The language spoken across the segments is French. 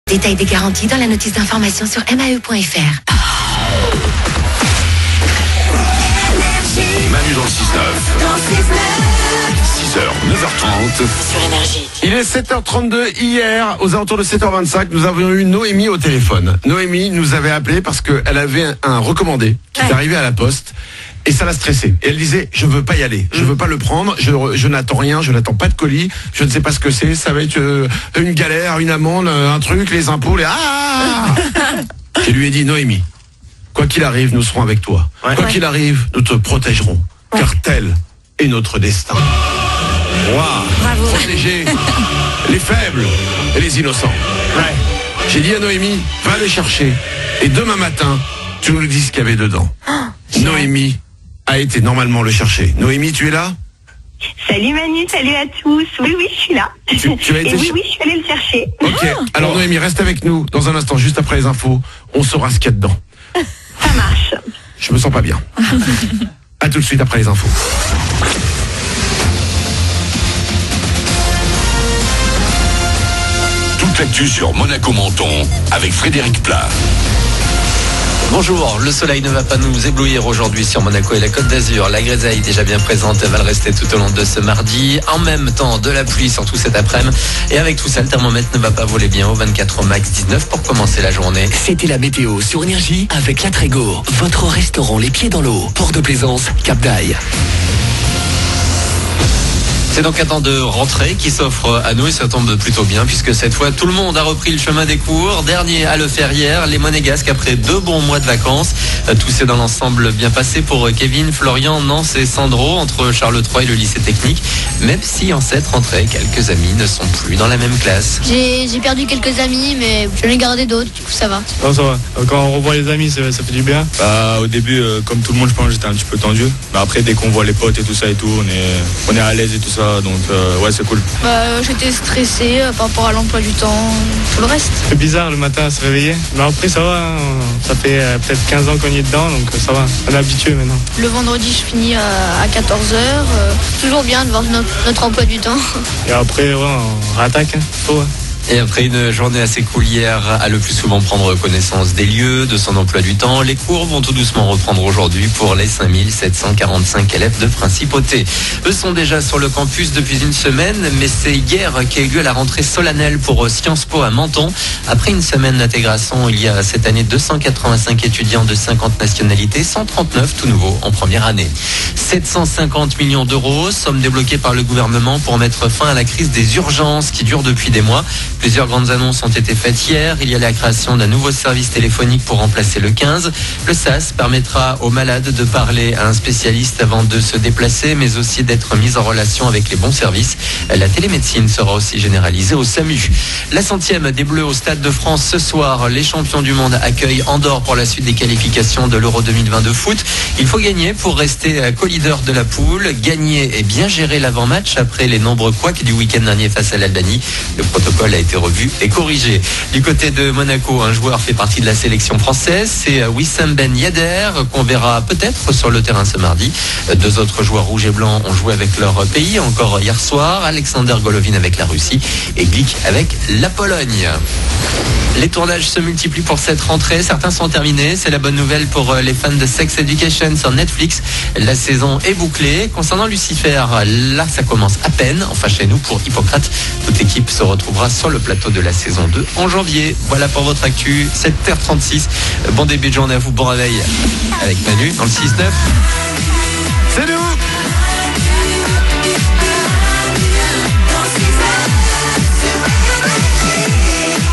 Détail des garanties dans la notice d'information sur mae.fr. Manu dans le 6-9. 6h, 9h30. Sur Énergie. Il est 7h32. Hier, aux alentours de 7h25, nous avons eu Noémie au téléphone. Noémie nous avait appelé parce qu'elle avait un recommandé qui est arrivé à la poste. Et ça l'a stressée. Et elle disait, je veux pas y aller, je veux pas le prendre, je n'attends rien, je n'attends pas de colis, je ne sais pas ce que c'est, ça va être une galère, une amende, un truc, les impôts, Je lui ai dit, Noémie, quoi qu'il arrive, nous serons avec toi. Ouais. Quoi qu'il arrive, nous te protégerons. Car tel est notre destin. Bravo. Protéger les faibles et les innocents. Ouais. J'ai dit à Noémie, va les chercher. Et demain matin, tu nous dis ce qu'il y avait dedans. Noémie a été normalement le chercher. Noémie, tu es là? Salut Manu, salut à tous. Oui, je suis là. Tu as été Et oui, je suis allée le chercher. Ok. Alors Noémie, reste avec nous. Dans un instant, juste après les infos, on saura ce qu'il y a dedans. Ça marche. Je me sens pas bien. À tout de suite après les infos. Toute l'actu sur Monaco-Menton avec Frédéric Plat. Bonjour, le soleil ne va pas nous éblouir aujourd'hui sur Monaco et la Côte d'Azur. La grisaille déjà bien présente, elle va le rester tout au long de ce mardi. En même temps, de la pluie surtout cet après-midi. Et avec tout ça, le thermomètre ne va pas voler bien au 24 au max 19 pour commencer la journée. C'était la météo sur Énergie avec La Trégo, votre restaurant les pieds dans l'eau. Port de Plaisance, Cap d'Aille. C'est donc un temps de rentrée qui s'offre à nous et ça tombe plutôt bien puisque cette fois tout le monde a repris le chemin des cours. Dernier à le faire hier, les Monégasques après 2 bons mois de vacances. Tout s'est dans l'ensemble bien passé pour Kevin, Florian, Nance et Sandro entre Charles III et le lycée technique. Même si en cette rentrée, quelques amis ne sont plus dans la même classe. J'ai perdu quelques amis, mais j'en ai gardé d'autres, du coup ça va. Non, ça va. Quand on revoit les amis, ça fait du bien. Au début, comme tout le monde, je pense, j'étais un petit peu tendu. Mais après, dès qu'on voit les potes et tout ça et tout, on est à l'aise et tout ça. Donc, ouais, c'est cool. J'étais stressée par rapport à l'emploi du temps, tout le reste. C'est bizarre le matin à se réveiller. Mais après, ça va. Ça fait peut-être 15 ans qu'on y est dedans, donc ça va. On est habitué maintenant. Le vendredi, je finis à 14h. Toujours bien de voir notre emploi du temps. Et après, ouais, on rattaque. Faut, ouais. Et après une journée assez cool hier, à le plus souvent prendre connaissance des lieux, de son emploi du temps, les cours vont tout doucement reprendre aujourd'hui pour les 5745 élèves de Principauté. Eux sont déjà sur le campus depuis une semaine, mais c'est hier qu'a eu lieu la rentrée solennelle pour Sciences Po à Menton. Après une semaine d'intégration, il y a cette année 285 étudiants de 50 nationalités, 139 tout nouveaux en première année. 750 millions d'euros, somme débloquée par le gouvernement pour mettre fin à la crise des urgences qui dure depuis des mois. Plusieurs grandes annonces ont été faites hier. Il y a la création d'un nouveau service téléphonique pour remplacer le 15. Le SAS permettra aux malades de parler à un spécialiste avant de se déplacer, mais aussi d'être mis en relation avec les bons services. La télémédecine sera aussi généralisée au SAMU. La 100e des Bleus au Stade de France ce soir. Les champions du monde accueillent Andorre pour la suite des qualifications de l'Euro 2022 foot. Il faut gagner pour rester co-leader de la poule. Gagner et bien gérer l'avant-match après les nombreux couacs du week-end dernier face à l'Albanie. Le protocole a été revu et corrigé. Du côté de Monaco, un joueur fait partie de la sélection française, c'est Wissam Ben Yedder qu'on verra peut-être sur le terrain ce mardi. 2 autres joueurs rouges et blancs ont joué avec leur pays encore hier soir, Alexander Golovin avec la Russie et Glick avec la Pologne. Les tournages se multiplient pour cette rentrée, certains sont terminés, c'est la bonne nouvelle pour les fans de Sex Education sur Netflix. La saison est bouclée. Concernant Lucifer, là ça commence à peine, enfin chez nous pour Hippocrate. Toute équipe se retrouvera sur le plateau de la saison 2 en janvier. Voilà pour votre actu, 7h36. Bon début de journée à vous, bon réveil avec Manu dans le 6-9. C'est nous.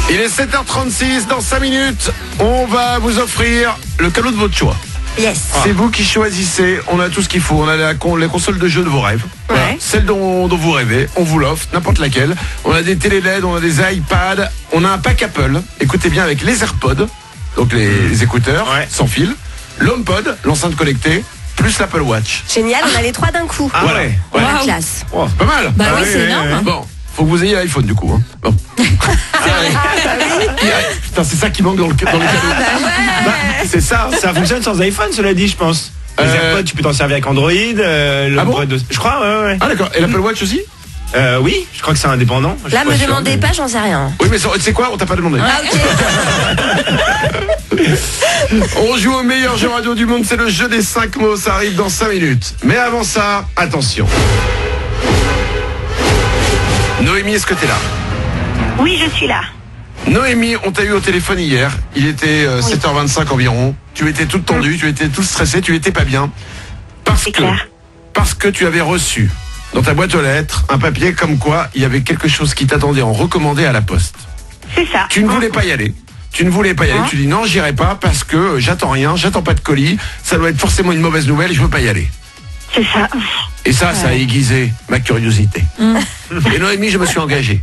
Il est 7h36, dans 5 minutes, on va vous offrir le cadeau de votre choix. Yes. C'est vous qui choisissez, on a tout ce qu'il faut, on a les consoles de jeux de vos rêves. Ouais. Voilà. Celle dont vous rêvez, on vous l'offre, n'importe laquelle. On a des télé LED, on a des iPads, on a un pack Apple, écoutez bien, avec les AirPods, donc les écouteurs sans fil, l'HomePod, l'enceinte connectée, plus l'Apple Watch. Génial, on a les 3 d'un coup. Ah ouais. La classe. Oh, c'est pas mal. Bah oui, c'est énorme. Bon, faut que vous ayez iPhone du coup. Hein. Bon. Putain, c'est ça qui manque dans le cadeau. C'est ça. Ça fonctionne sans iPhone, cela dit, je pense. Les AirPods, tu peux t'en servir avec Android. Ah bon je crois, ouais. Ah d'accord. Et l'Apple Watch aussi? Oui, je crois que c'est indépendant. Là, me demandez pas, j'en sais rien. Oui, mais tu sais quoi, on t'a pas demandé. Ah, ok. On joue au meilleur jeu radio du monde, c'est le jeu des 5 mots, ça arrive dans 5 minutes. Mais avant ça, attention. Noémie, est-ce que t'es là? Oui, je suis là. Noémie, on t'a eu au téléphone hier, il était 7h25 environ, tu étais toute tendue, tu étais toute stressée, tu étais pas bien, parce que tu avais reçu dans ta boîte aux lettres un papier comme quoi il y avait quelque chose qui t'attendait en recommandé à la poste. C'est ça. Tu ne voulais pas y aller. Tu dis non, j'irai pas parce que j'attends rien, j'attends pas de colis, ça doit être forcément une mauvaise nouvelle, je veux pas y aller. C'est ça. Et ça a aiguisé ma curiosité. Et Noémie, je me suis engagé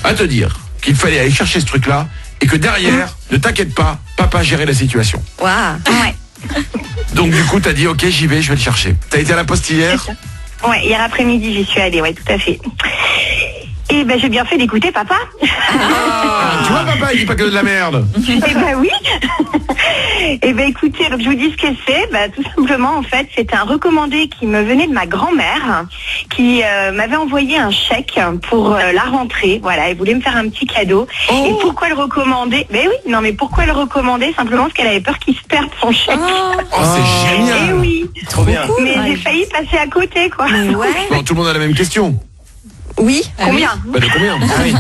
à te dire qu'il fallait aller chercher ce truc-là et que derrière, ne t'inquiète pas, papa gérait la situation. Waouh. Ouais. Donc du coup, t'as dit ok, j'y vais, je vais le chercher. T'as été à la poste hier? Ouais, hier après-midi, j'y suis allée, ouais, tout à fait. Et ben j'ai bien fait d'écouter papa. Ah, tu vois papa, il dit pas que de la merde. Eh ben oui. Eh ben écoutez, donc je vous dis ce que c'est. Ben, tout simplement, en fait, c'était un recommandé qui me venait de ma grand-mère, qui m'avait envoyé un chèque pour la rentrée. Voilà, elle voulait me faire un petit cadeau. Oh. Et pourquoi le recommander? Ben oui, non mais pourquoi le recommander? Simplement parce qu'elle avait peur qu'il se perde son chèque. Oh, c'est génial. Et oui. Trop bien. Mais j'ai failli passer à côté, quoi. Mais ouais. Bon, tout le monde a la même question. Oui. Combien? Bah, de combien? Ah oui.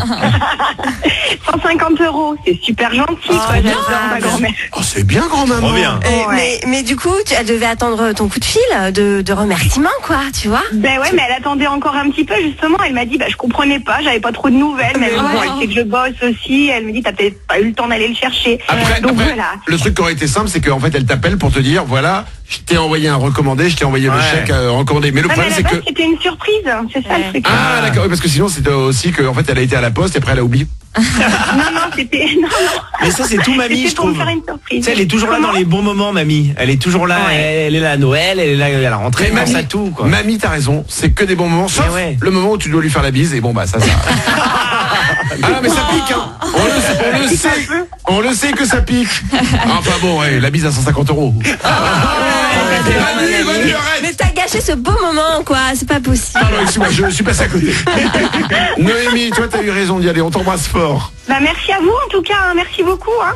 150 €, c'est super gentil, quoi. J'adore ma grand-mère. Oh, c'est bien grand-maman. Trop bien. Ouais. Mais du coup, elle devait attendre ton coup de fil de remerciement, quoi, tu vois. Ben ouais, mais elle attendait encore un petit peu, justement. Elle m'a dit, je comprenais pas, j'avais pas trop de nouvelles. Mais bon, elle sait que je bosse aussi. Elle me dit, t'as peut-être pas eu le temps d'aller le chercher. Après, Donc voilà. le truc qui aurait été simple, c'est qu'en fait, elle t'appelle pour te dire, voilà, je t'ai envoyé un recommandé, je t'ai envoyé le chèque recommandé. Mais le problème, c'est que... C'était une surprise, c'est ça le truc. Ah, d'accord, oui, parce que sinon, c'était aussi qu'en fait, elle a été à la poste et après, elle a oublié. Non, c'était... Non. Mais ça, c'est tout mamie, C'était je pour me trouve. faire une surprise. Tu sais, elle est toujours là dans les bons moments, mamie. Elle est toujours là, elle est là à Noël, elle est là à la rentrée, elle pense à tout, quoi. Mamie, t'as raison, c'est que des bons moments, sauf le moment où tu dois lui faire la bise, et bon, bah, ça... Ah non, mais ça pique, hein. On le sait que ça pique. Enfin bon, la bise à 150 €. Mais t'as gâché ce beau moment, quoi, c'est pas possible. Pardon, excuse-moi, je suis passé à côté. Noémie, toi, t'as eu raison d'y aller, on t'embrasse fort. Bah merci à vous, en tout cas, hein. Merci beaucoup. Hein.